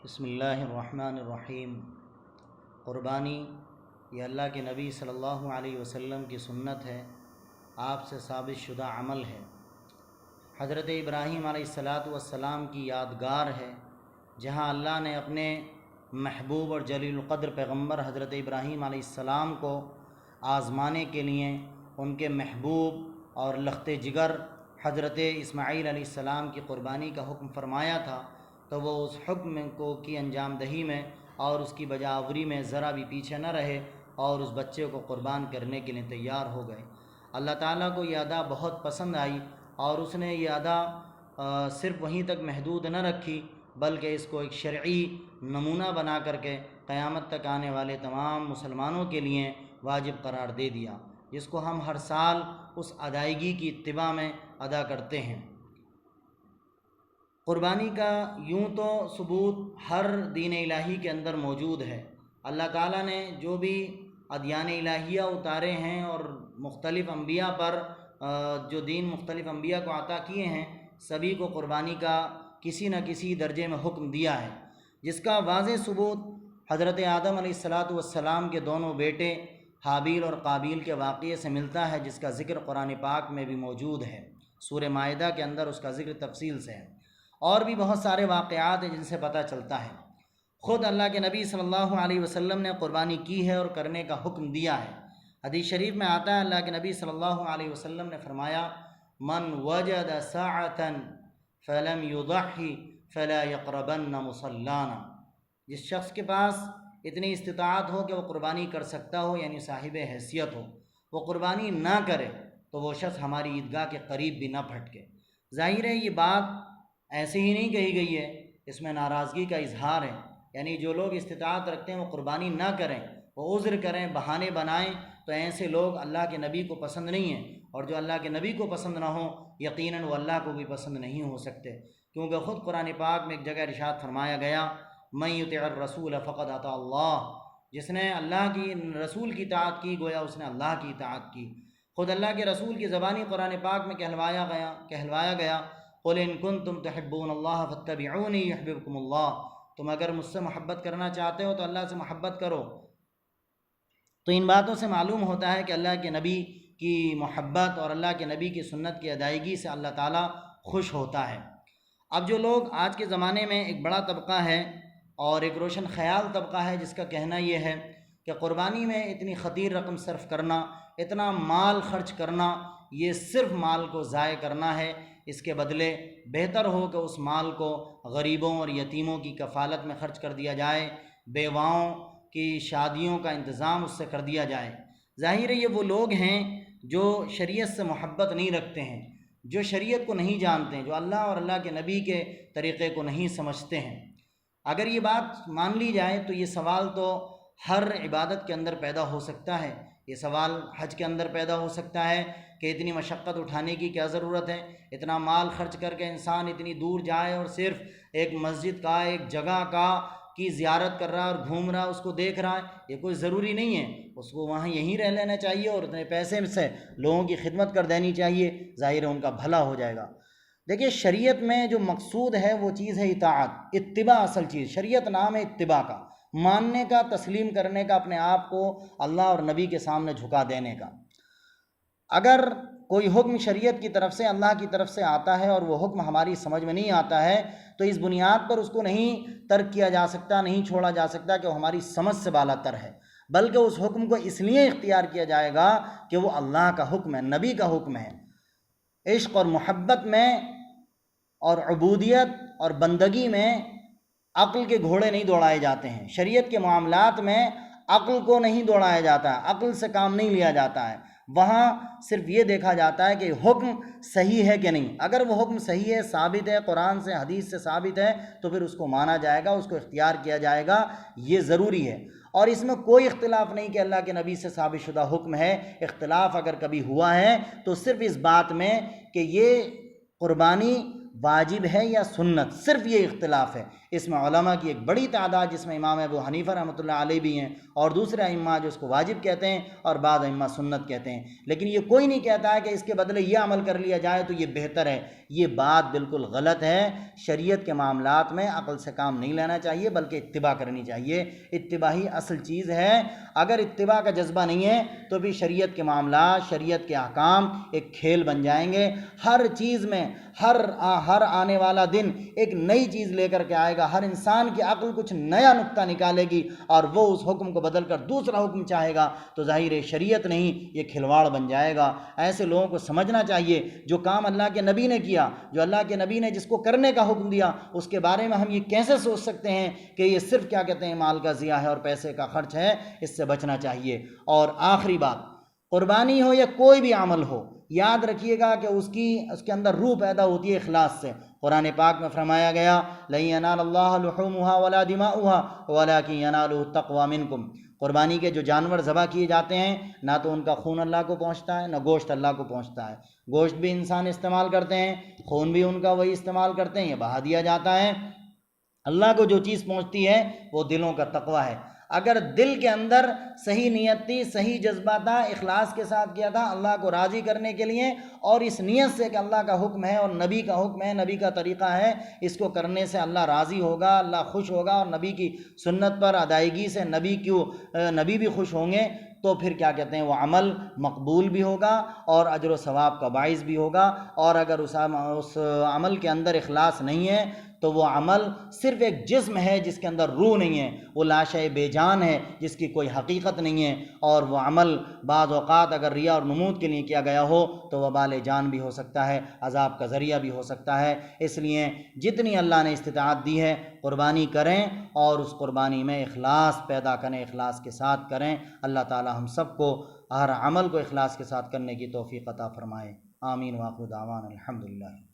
بسم اللہ الرحمن الرحیم۔ قربانی یہ اللہ کے نبی صلی اللہ علیہ وسلم کی سنت ہے، آپ سے ثابت شدہ عمل ہے۔ حضرت ابراہیم علیہ السلام کی یادگار ہے، جہاں اللہ نے اپنے محبوب اور جلیل القدر پیغمبر حضرت ابراہیم علیہ السلام کو آزمانے کے لیے ان کے محبوب اور لخت جگر حضرت اسماعیل علیہ السلام کی قربانی کا حکم فرمایا تھا، تو وہ اس حکم کی انجام دہی میں اور اس کی بجاوری میں ذرا بھی پیچھے نہ رہے اور اس بچے کو قربان کرنے کے لیے تیار ہو گئے۔ اللہ تعالیٰ کو یہ ادا بہت پسند آئی اور اس نے یہ ادا صرف وہیں تک محدود نہ رکھی، بلکہ اس کو ایک شرعی نمونہ بنا کر کے قیامت تک آنے والے تمام مسلمانوں کے لیے واجب قرار دے دیا، جس کو ہم ہر سال اس ادائیگی کی اتباع میں ادا کرتے ہیں۔ قربانی کا یوں تو ثبوت ہر دین الہی کے اندر موجود ہے۔ اللہ تعالیٰ نے جو بھی ادیان الہیہ اتارے ہیں اور مختلف انبیاء پر جو دین مختلف انبیاء کو عطا کیے ہیں، سبھی کو قربانی کا کسی نہ کسی درجے میں حکم دیا ہے، جس کا واضح ثبوت حضرت آدم علیہ السلام کے دونوں بیٹے حابیل اور قابیل کے واقعے سے ملتا ہے، جس کا ذکر قرآن پاک میں بھی موجود ہے۔ سورہ مائدہ کے اندر اس کا ذکر تفصیل سے ہے، اور بھی بہت سارے واقعات ہیں جن سے پتہ چلتا ہے۔ خود اللہ کے نبی صلی اللہ علیہ وسلم نے قربانی کی ہے اور کرنے کا حکم دیا ہے۔ حدیث شریف میں آتا ہے، اللہ کے نبی صلی اللہ علیہ وسلم نے فرمایا، من وجد ساعة فلم يضحي فلا يقربن مصلانا۔ جس شخص کے پاس اتنی استطاعت ہو کہ وہ قربانی کر سکتا ہو، یعنی صاحب حیثیت ہو، وہ قربانی نہ کرے تو وہ شخص ہماری عیدگاہ کے قریب بھی نہ پھٹکے۔ ظاہر ہے یہ بات ایسے ہی نہیں کہی گئی ہے، اس میں ناراضگی کا اظہار ہے، یعنی جو لوگ استطاعت رکھتے ہیں وہ قربانی نہ کریں، وہ عذر کریں، بہانے بنائیں، تو ایسے لوگ اللہ کے نبی کو پسند نہیں ہیں، اور جو اللہ کے نبی کو پسند نہ ہو یقیناً وہ اللہ کو بھی پسند نہیں ہو سکتے، کیونکہ خود قرآن پاک میں ایک جگہ ارشاد فرمایا گیا، من یطع الرسول فقد اطاع اللہ، جس نے اللہ کی رسول کی اطاعت کی گویا اس نے اللہ کی اطاعت کی۔ خود اللہ کے رسول کی زبانی قرآن پاک میں کہلوایا گیا، قل ان کنتم تحبون اللہ فاتبعونی یحببکم اللہ، تم اگر مجھ سے محبت کرنا چاہتے ہو تو اللہ سے محبت کرو۔ تو ان باتوں سے معلوم ہوتا ہے کہ اللہ کے نبی کی محبت اور اللہ کے نبی کی سنت کی ادائیگی سے اللہ تعالیٰ خوش ہوتا ہے۔ اب جو لوگ آج کے زمانے میں ایک بڑا طبقہ ہے اور ایک روشن خیال طبقہ ہے، جس کا کہنا یہ ہے کہ قربانی میں اتنی خطیر رقم صرف کرنا، اتنا مال خرچ کرنا، یہ صرف مال کو ضائع کرنا ہے، اس کے بدلے بہتر ہو کہ اس مال کو غریبوں اور یتیموں کی کفالت میں خرچ کر دیا جائے، بیواؤں کی شادیوں کا انتظام اس سے کر دیا جائے۔ ظاہر ہے یہ وہ لوگ ہیں جو شریعت سے محبت نہیں رکھتے ہیں، جو شریعت کو نہیں جانتے ہیں، جو اللہ اور اللہ کے نبی کے طریقے کو نہیں سمجھتے ہیں۔ اگر یہ بات مان لی جائے تو یہ سوال تو ہر عبادت کے اندر پیدا ہو سکتا ہے، یہ سوال حج کے اندر پیدا ہو سکتا ہے کہ اتنی مشقت اٹھانے کی کیا ضرورت ہے، اتنا مال خرچ کر کے انسان اتنی دور جائے اور صرف ایک مسجد کا، ایک جگہ کا کی زیارت کر رہا ہے اور گھوم رہا ہے، اس کو دیکھ رہا ہے، یہ کوئی ضروری نہیں ہے، اس کو وہاں یہیں رہ لینا چاہیے اور اتنے پیسے سے لوگوں کی خدمت کر دینی چاہیے، ظاہر ہے ان کا بھلا ہو جائے گا۔ دیکھیے شریعت میں جو مقصود ہے وہ چیز ہے اطاعت، اتباع اصل چیز، شریعت نام ہے اتباع کا، ماننے کا، تسلیم کرنے کا، اپنے آپ کو اللہ اور نبی کے سامنے جھکا دینے کا۔ اگر کوئی حکم شریعت کی طرف سے، اللہ کی طرف سے آتا ہے اور وہ حکم ہماری سمجھ میں نہیں آتا ہے تو اس بنیاد پر اس کو نہیں ترک کیا جا سکتا، نہیں چھوڑا جا سکتا کہ وہ ہماری سمجھ سے بالا تر ہے، بلکہ اس حکم کو اس لیے اختیار کیا جائے گا کہ وہ اللہ کا حکم ہے، نبی کا حکم ہے۔ عشق اور محبت میں اور عبودیت اور بندگی میں عقل کے گھوڑے نہیں دوڑائے جاتے ہیں، شریعت کے معاملات میں عقل کو نہیں دوڑایا جاتا ہے، عقل سے کام نہیں لیا جاتا ہے، وہاں صرف یہ دیکھا جاتا ہے کہ حکم صحیح ہے کہ نہیں، اگر وہ حکم صحیح ہے، ثابت ہے، قرآن سے حدیث سے ثابت ہے تو پھر اس کو مانا جائے گا، اس کو اختیار کیا جائے گا، یہ ضروری ہے۔ اور اس میں کوئی اختلاف نہیں کہ اللہ کے نبی سے ثابت شدہ حکم ہے، اختلاف اگر کبھی ہوا ہے تو صرف اس بات میں کہ یہ قربانی واجب ہے یا سنت، صرف یہ اختلاف ہے، اس میں علماء کی ایک بڑی تعداد، جس میں امام ابو حنیفہ رحمۃ اللہ علیہ بھی ہیں اور دوسرے ائمہ جو اس کو واجب کہتے ہیں اور بعض ائمہ سنت کہتے ہیں، لیکن یہ کوئی نہیں کہتا ہے کہ اس کے بدلے یہ عمل کر لیا جائے تو یہ بہتر ہے۔ یہ بات بالکل غلط ہے۔ شریعت کے معاملات میں عقل سے کام نہیں لینا چاہیے بلکہ اتباع کرنی چاہیے۔ اتباع ہی اصل چیز ہے۔ اگر اتباع کا جذبہ نہیں ہے تو بھی شریعت کے معاملات، شریعت کے احکام ایک کھیل بن جائیں گے۔ ہر چیز میں ہر آنے والا دن ایک نئی چیز لے کر کے آئے گا۔ ہر انسان کی عقل کچھ نیا نکتہ نکالے گی اور وہ اس حکم کو بدل کر دوسرا حکم چاہے گا، تو ظاہر ہے شریعت نہیں، یہ کھلواڑ بن جائے گا۔ ایسے لوگوں کو سمجھنا چاہیے جو کام اللہ کے نبی نے کیا، جو اللہ کے نبی نے جس کو کرنے کا حکم دیا، اس کے بارے میں ہم یہ کیسے سوچ سکتے ہیں کہ یہ صرف کیا کہتے ہیں مال کا ضیاع ہے اور پیسے کا خرچ ہے؟ اس سے بچنا چاہیے۔ اور آخری بات، قربانی ہو یا کوئی بھی عمل ہو، یاد رکھیے گا کہ اس کے اندر روح پیدا ہوتی ہے اخلاص سے۔ قرآن پاک میں فرمایا گیا لَن يَنَالَ اللَّهَ لُحُومُهَا وَلَا دِمَاؤُهَا وَلَكِن يَنَالُهُ التَّقْوَى مِنكُمْ۔ قربانی کے جو جانور ذبح کیے جاتے ہیں، نہ تو ان کا خون اللہ کو پہنچتا ہے، نہ گوشت اللہ کو پہنچتا ہے۔ گوشت بھی انسان استعمال کرتے ہیں، خون بھی ان کا وہی استعمال کرتے ہیں، یہ بہا دیا جاتا ہے۔ اللہ کو جو چیز پہنچتی ہے وہ دلوں کا تقویٰ ہے۔ اگر دل کے اندر صحیح نیت تھی، صحیح جذبہ تھا، اخلاص کے ساتھ کیا تھا اللہ کو راضی کرنے کے لیے، اور اس نیت سے کہ اللہ کا حکم ہے اور نبی کا حکم ہے، نبی کا طریقہ ہے، اس کو کرنے سے اللہ راضی ہوگا، اللہ خوش ہوگا، اور نبی کی سنت پر ادائیگی سے نبی بھی خوش ہوں گے، تو پھر کیا کہتے ہیں وہ عمل مقبول بھی ہوگا اور اجر و ثواب کا باعث بھی ہوگا۔ اور اگر اس عمل کے اندر اخلاص نہیں ہے تو وہ عمل صرف ایک جسم ہے جس کے اندر روح نہیں ہے، وہ لاشے بے جان ہے جس کی کوئی حقیقت نہیں ہے، اور وہ عمل بعض اوقات اگر ریا اور نمود کے لیے کیا گیا ہو تو وبال جان بھی ہو سکتا ہے، عذاب کا ذریعہ بھی ہو سکتا ہے۔ اس لیے جتنی اللہ نے استطاعت دی ہے قربانی کریں، اور اس قربانی میں اخلاص پیدا کریں، اخلاص کے ساتھ کریں۔ اللہ تعالی ہم سب کو ہر عمل کو اخلاص کے ساتھ کرنے کی توفیق عطا فرمائے۔ آمین۔ وآخر دعوانا الحمدللہ۔